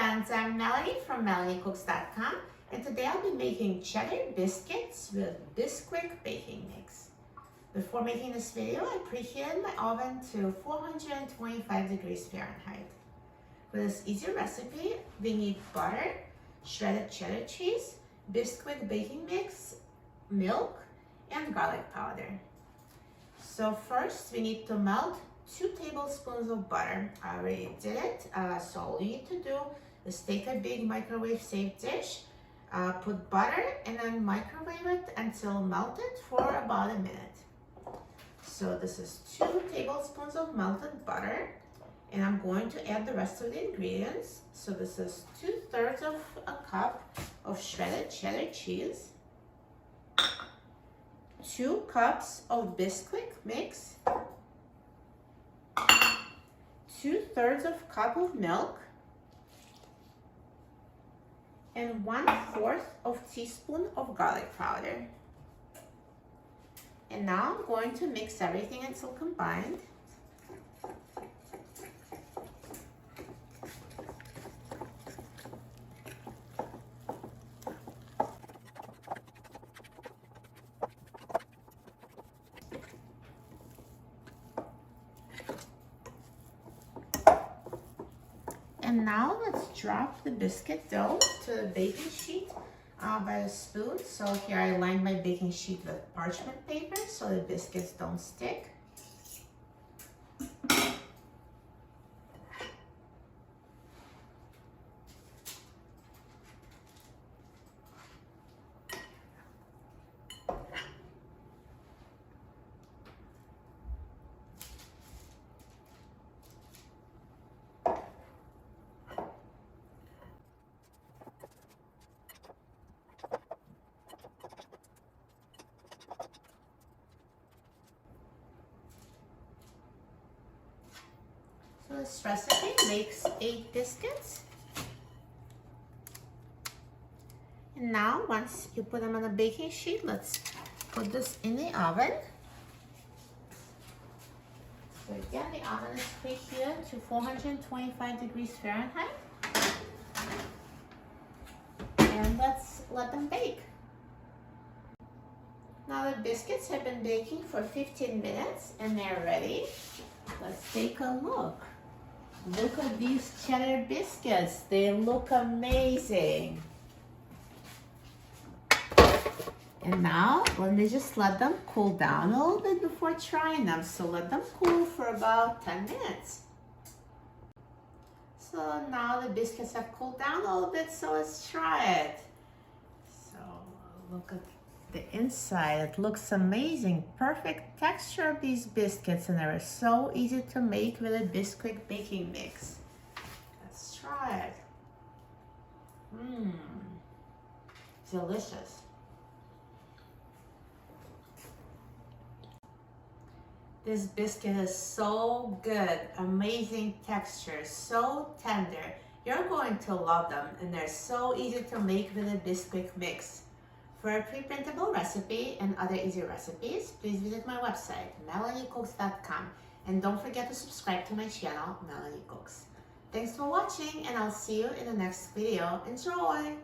friends, I'm Melanie from MelanieCooks.com, and today I'll be making cheddar biscuits with Bisquick baking mix. Before making this video, I preheated my oven to 425 degrees Fahrenheit. For this easy recipe, we need butter, shredded cheddar cheese, Bisquick baking mix, milk, and garlic powder. So first, we need to melt 2 tablespoons of butter. I already did it, so all you need to do is take a big microwave-safe dish, put butter, and then microwave it until melted for about a minute. So this is 2 tablespoons of melted butter, and I'm going to add the rest of the ingredients. So this is 2/3 of a cup of shredded cheddar cheese, 2 cups of Bisquick mix, 2/3 of a cup of milk, and 1/4 of a teaspoon of garlic powder. And now I'm going to mix everything until combined. And now let's drop the biscuit dough to the baking sheet by a spoon. So here I lined my baking sheet with parchment paper so the biscuits don't stick. So this recipe makes 8 biscuits. And now once you put them on a baking sheet, let's put this in the oven. So again, the oven is preheated to 425 degrees Fahrenheit. And let's let them bake. Now the biscuits have been baking for 15 minutes and they're ready. Let's take a look. Look at these cheddar biscuits. They look amazing. And now let me just let them cool down a little bit before trying them. So let them cool for about 10 minutes. So now the biscuits have cooled down a little bit, so let's try it. So look at the inside. It looks amazing. Perfect texture of these biscuits, and they're so easy to make with a Bisquick baking mix. Let's try it. Delicious. This biscuit is so good. Amazing texture, so tender. You're going to love them, and they're so easy to make with a Bisquick mix. For a pre-printable recipe and other easy recipes, please visit my website, MelanieCooks.com. And don't forget to subscribe to my channel, Melanie Cooks. Thanks for watching, and I'll see you in the next video. Enjoy!